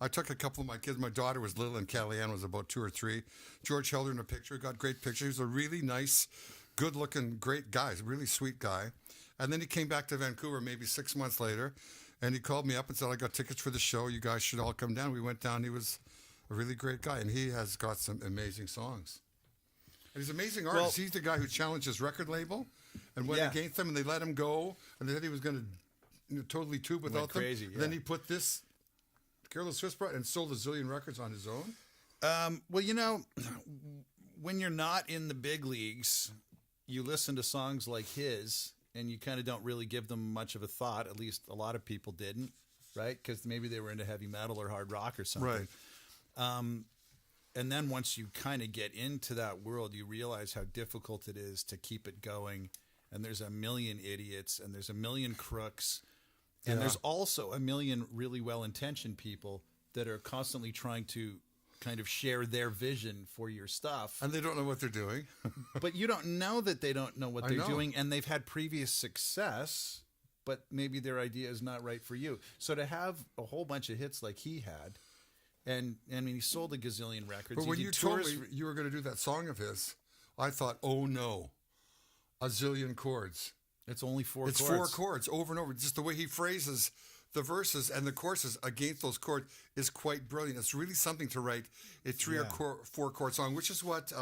I took a couple of my kids. My daughter was little, and Kellyanne was about 2 or 3. George held her in a picture, got great pictures. He was a really nice, good-looking, great guy, a really sweet guy. And then he came back to Vancouver maybe 6 months later, and he called me up and said, "I got tickets for the show. You guys should all come down." We went down. He was a really great guy, and he has got some amazing songs. And he's an amazing artist. He's the guy who challenged his record label and went against them, and they let him go, and they said he was going to totally tube without them. crazy, Then he put this Careless Whisper and sold a zillion records on his own. Well, you know, when you're not in the big leagues, you listen to songs like his, and you kind of don't really give them much of a thought. At least a lot of people didn't, right? Because maybe they were into heavy metal or hard rock or something. Right. And then once you kind of get into that world, you realize how difficult it is to keep it going. And there's a million idiots, and there's a million crooks. And there's also a million really well-intentioned people that are constantly trying to kind of share their vision for your stuff. And they don't know what they're doing. But you don't know that they don't know what they're know. doing, and they've had previous success, but maybe their idea is not right for you. So to have a whole bunch of hits like he had, and I mean, he sold a gazillion records. But He when did you told tours me you were going to do that song of his, I thought, oh no, a zillion chords. it's only 4 It's chords. 4 chords over and over. Just the way he phrases the verses and the choruses against those chords is quite brilliant. It's really something to write a 3 or 4 chord song, which is what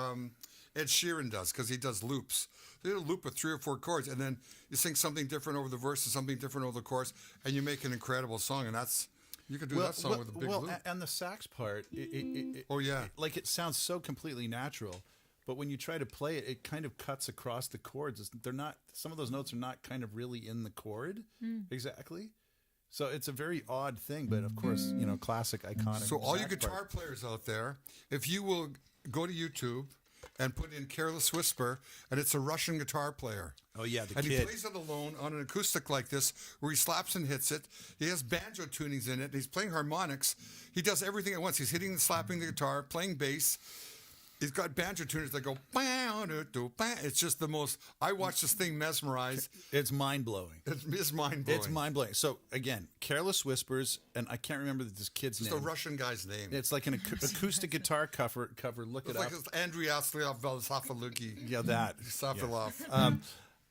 Ed Sheeran does, because he does loops. They do a loop with 3 or 4 chords, and then you sing something different over the verses, something different over the chorus, and you make an incredible song. And that's you could do that song with a big loop. And the sax part, like it sounds so completely natural. But when you try to play it, it kind of cuts across the chords. They're not. Some of those notes are not kind of really in the chord exactly. So it's a very odd thing. But of course, you know, classic, iconic. So all you sax guitar part. players out there, if you will go to YouTube and put in Careless Whisper, and it's a Russian guitar player. Oh yeah, the And kid. he plays it alone on an acoustic like this, where he slaps and hits it. He has banjo tunings in it. He's playing harmonics. He does everything at once. He's hitting and slapping the guitar, playing bass. He's got banjo tuners that go, "Bow, do, do, bow." It's just the most, I watched this thing mesmerized. It's mind blowing. It's mind-blowing. It's mind blowing. So again, Careless Whispers, and I can't remember this kid's It's name. a Russian guy's name. It's like an acoustic guitar cover. Look it It's up. like Andriy Velsafaluki. Yeah, that. Safilov.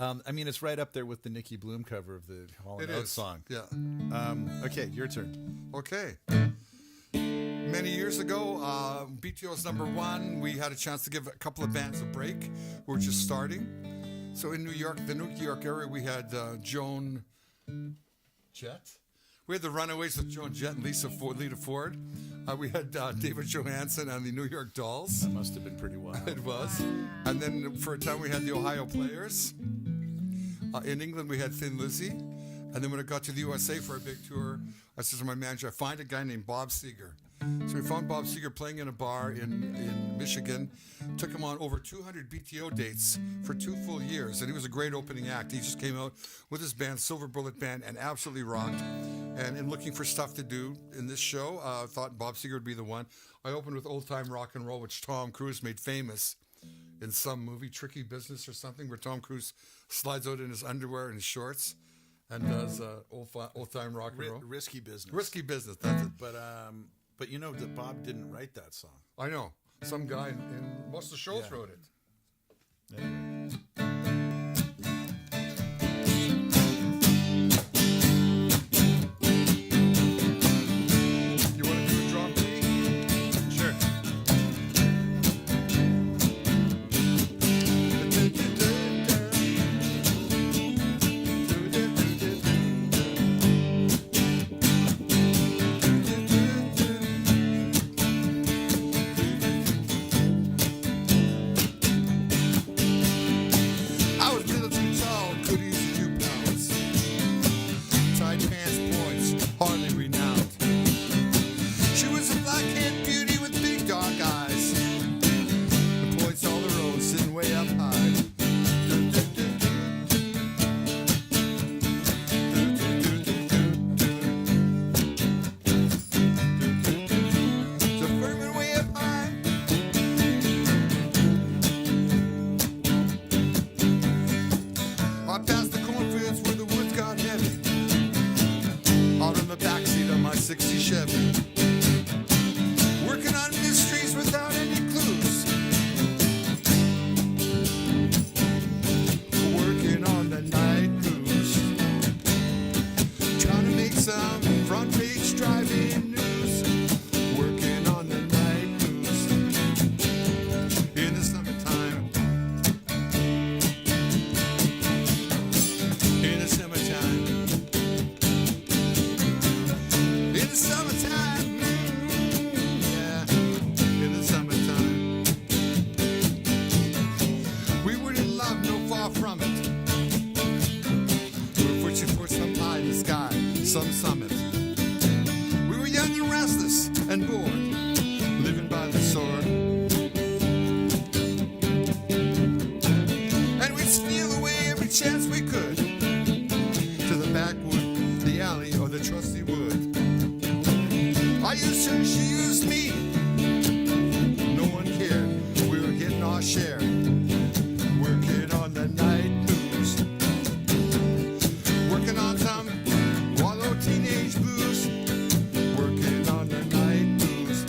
I mean, it's right up there with the Nicky Bloom cover of the Hall & Oates song. Yeah. Okay, your turn. Okay. Many years ago, BTO's #1. We had a chance to give a couple of bands a break. We were just starting. So in New York, the New York area, we had Joan Jett. We had the Runaways with Joan Jett and Lita Ford. We had David Johansen and the New York Dolls. That must have been pretty wild. It was. And then for a time, we had the Ohio Players. In England, we had Thin Lizzy. And then when I got to the USA for a big tour, I said to my manager, "Find a guy named Bob Seger." So we found Bob Seger playing in a bar in Michigan. Took him on over 200 BTO dates for 2 full years, and he was a great opening act. He just came out with his band, Silver Bullet Band, and absolutely rocked. And in looking for stuff to do in this show, I thought Bob Seger would be the one. I opened with Old Time Rock and Roll, which Tom Cruise made famous in some movie, Tricky Business or something, where Tom Cruise slides out in his underwear and his shorts and does old time rock and roll. Risky business. Risky Business, that's it. But you know that Bob didn't write that song. I know. Some guy in most of the shows wrote it. Anyway. You want to do a drop B? Sure. I was military tall, could easy few pounds. Tight pants points, hardly renowned. She was a black-haired beauty with big dark eyes. The points all her own, sitting way up high. The vermin way up high. I passed the cornfields where the woods got heavy. Out in the backseat of my 60 Chevy. Working on mysteries without any clues. Working on the night news. Trying to make some front page driving news. Working on the night news. In the summertime. In the summertime. In the summertime. Yeah. In the summertime. We were in love, no far from it. We were pushing for some high in the sky, some summit. We were young and restless and bored, living by the sword. And we'd steal away every chance we could to the backwood, the alley, or the trusty wood. I used her, she used me. No one cared. We were getting our share. Working on the night news. Working on some wallow teenage blues. Working on the night news.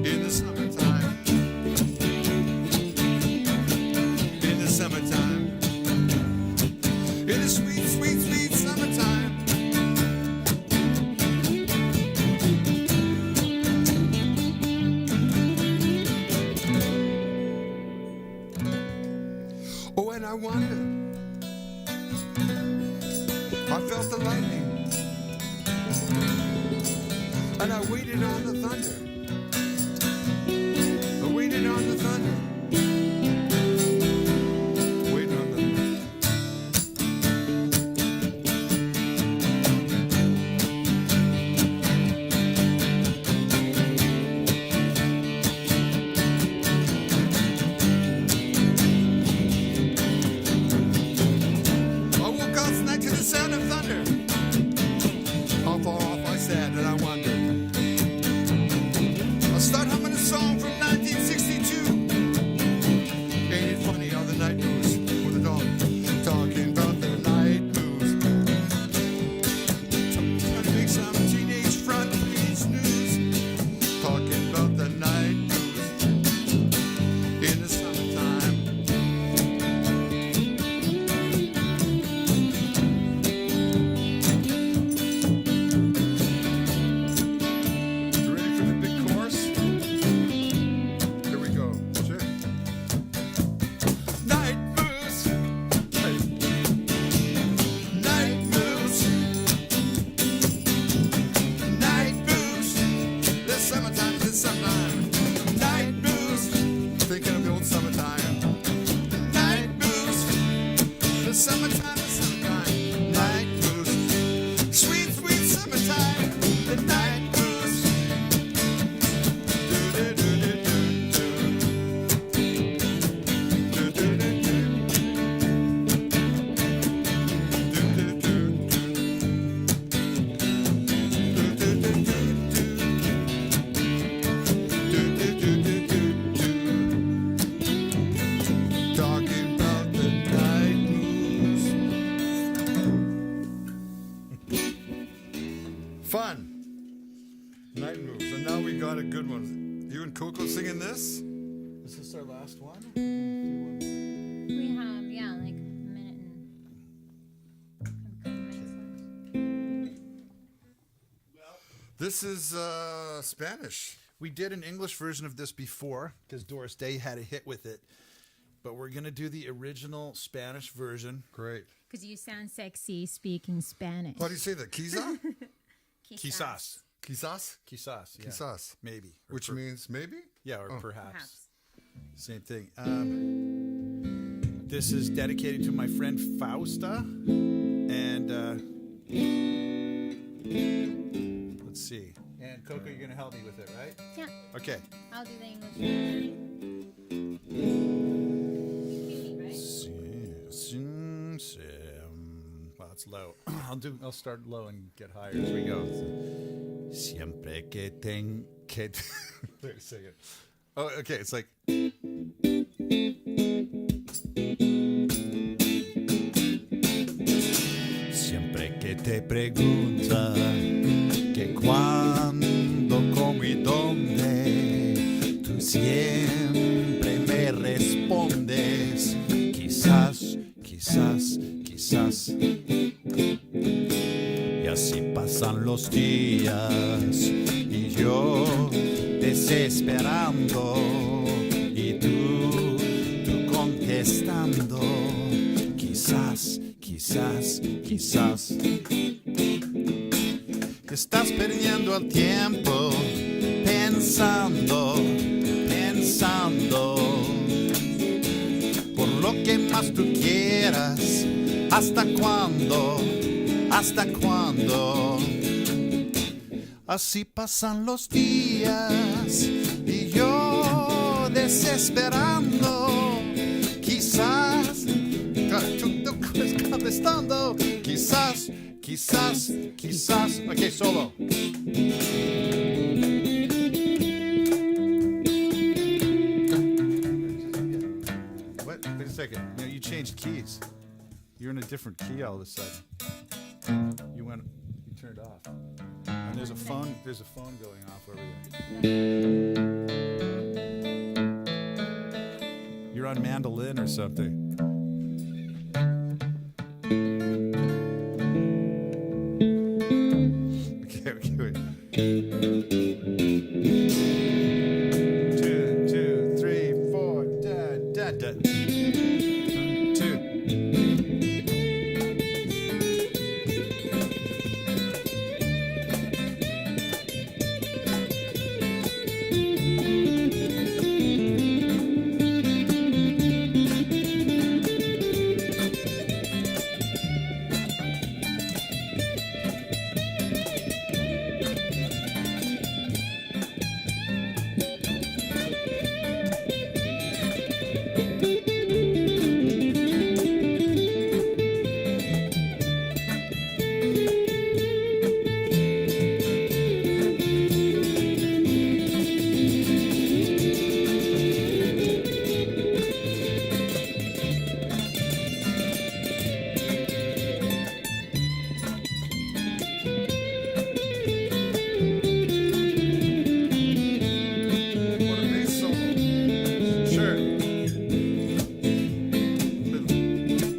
In the summertime. In the summertime. In the sweet, sweet, sweet summertime. Oh, and I wonder. I felt the lightning. And I waited on the thunder. I waited on the thunder. Waiting on the I woke up tonight to the sound of thunder. How far off I sat and I wondered. last one? We have, yeah, like a minute and a couple minutes left. This is Spanish. We did an English version of this before because Doris Day had a hit with it. But we're going to do the original Spanish version. Great. Because you sound sexy speaking Spanish. How do you say that? Quizá? Quizás. Quizás? Quizás. Yeah. Quizás. Maybe. Or Which means maybe? Yeah, or Oh. perhaps. Same thing. This is dedicated to my friend Fausta. And let's see. And KoKo, you're going to help me with it, right? Yeah, Okay. I'll do the English version. Well, it's low. I'll start low and get higher as we go. Siempre que wait a second. Oh, okay. It's like. Siempre que te pregunta que cuándo, cómo y dónde, tú siempre me respondes, quizás, quizás, quizás. Y así pasan los días y yo desesperando y tú contestando, quizás, quizás, quizás. Estás perdiendo el tiempo pensando, pensando por lo que más tú quieras. ¿Hasta cuándo? ¿Hasta cuándo? Así pasan los días y yo desesperando. Quizás, tú contestando. Quizás, quizás, quizás. Okay, solo. What? Wait a second. You changed keys. You're in a different key all of a sudden. You turned off. And there's a phone going off over there. You're on mandolin or something. Okay, wait. 1, 2, 3, 4, da. 2.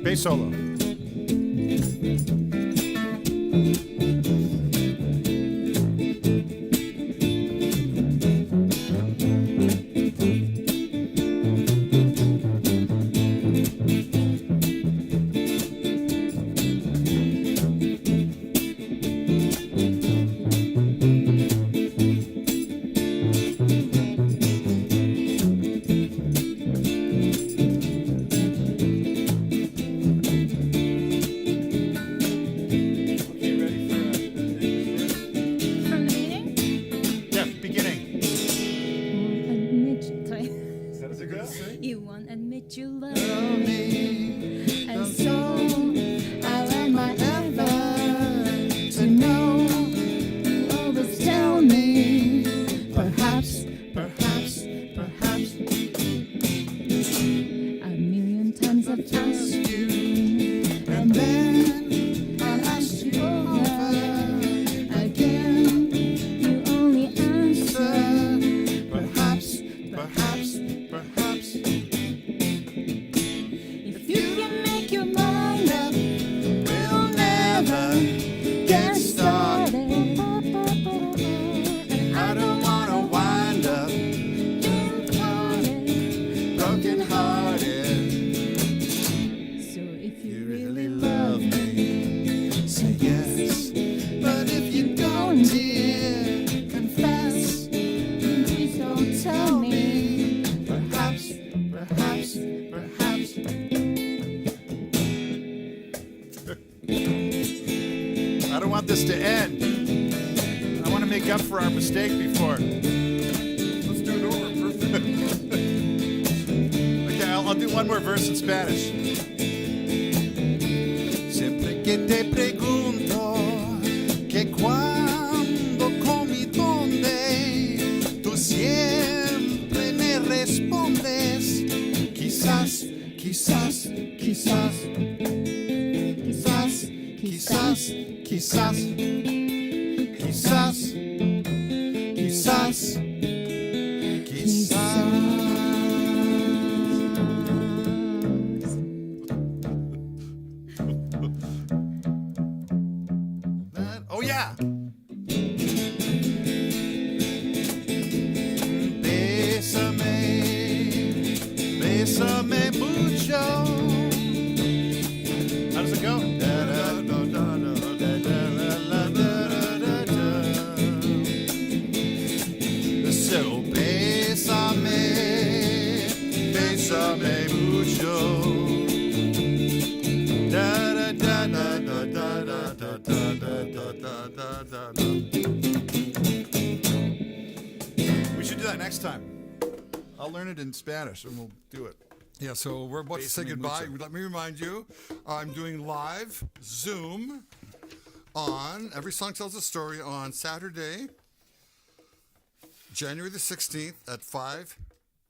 Bass solo. You won't admit you love me, and so I lend my effort to know. You always tell me, perhaps, perhaps, perhaps. A million times I've asked you, and then I asked you over again. You only answer, perhaps, perhaps, perhaps. perhaps. I don't want this to end. I want to make up for our mistake before. Let's do it over. Perfect. Okay, I'll do one more verse in Spanish. Siempre que te pregunto que cuándo, cómo y dónde, tú siempre me respondes. Quizás, quizás, quizás, quizás, quizás, quizás, quizás, quizás, quizás. Oh yeah. Bésame, bésame mucho. How does it go? Da, da, da, da, da, da, da, da, da, da, da. So bésame, bésame mucho. Da, da, da, da, da, da, da, da, da, da. We should do that next time. I'll learn it in Spanish and we'll do it. Yeah, so we're about to say Bésame goodbye. mucho. Let me remind you, I'm doing live Zoom on Every Song Tells a Story on Saturday, January the 16th at 5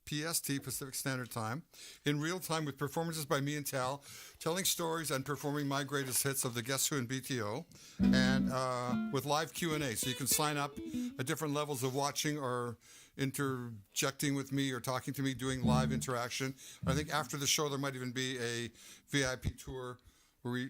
PST, Pacific Standard Time, in real time with performances by me and Tal, telling stories and performing my greatest hits of the Guess Who and BTO, and with live Q&A. So you can sign up at different levels of watching or interjecting with me or talking to me, doing live interaction. I think after the show, there might even be a VIP tour where we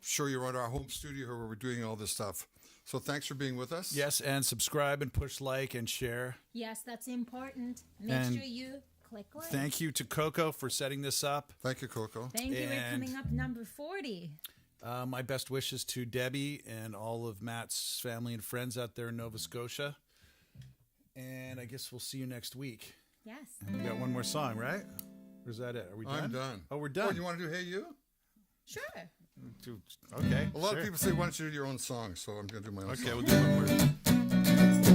show you around our home studio where we're doing all this stuff. So thanks for being with us. Yes, and subscribe and push like and share. Yes, that's important. Make And sure you click like. Thank you to KoKo for setting this up. Thank you, KoKo. Thank you for And- coming up number 40. My best wishes to Debbie and all of Matt's family and friends out there in Nova Scotia. And I guess we'll see you next week. Yes. We got one more song, right? Or is that it? Are we done? I'm done. Oh, we're Oh, done. you want to do Hey You? Sure. Okay. A lot sure. of people say, why don't you do your own song? So I'm going to do my own Okay, song. we'll do one more.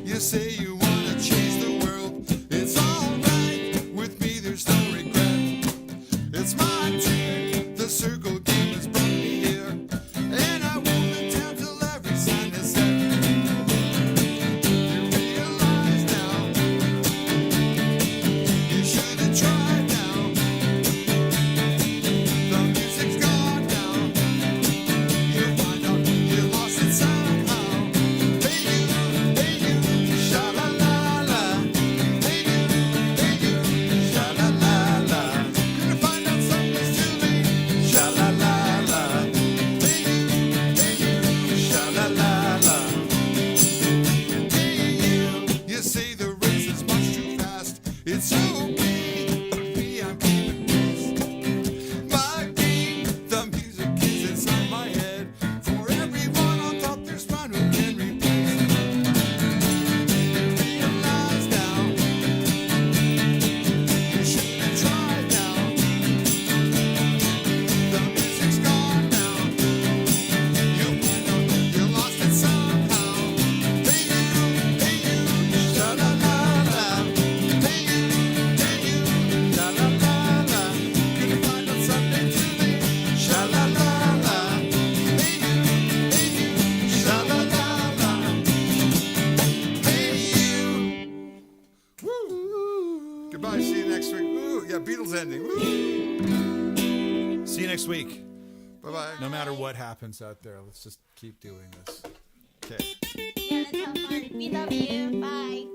You say you want to change the world. It's all right. With me, there's no regret. It's my turn. The circle game has brought me here. And I won't let down till every sign is set. You realize now. You should have tried now. The music's gone now. You find out you lost it somehow. Hey you, sha la la la. Hey you, sha la la la. Gonna find out something's too late. Sha la la la. Hey you, sha la la la. Hey you say the race is much too fast. It's okay, but me, I'm keeping pace. My beat, the music is inside my head. For everyone on top, there's one who can replace. Realize now, you should have tried now. The music's gone now. You find out you lost it somehow. Hey you, sha la la la. Hey you, sha la la la. Gonna find out someday too late. Sha la la la. Hey you, sha la la la. Hey you. Woo. Goodbye. See you next week. Woo. Yeah, Beatles ending. Woo. See you next week. Bye bye. No matter what happens out there, let's just keep doing this. Okay. Yeah, let's have fun. We love you. Bye.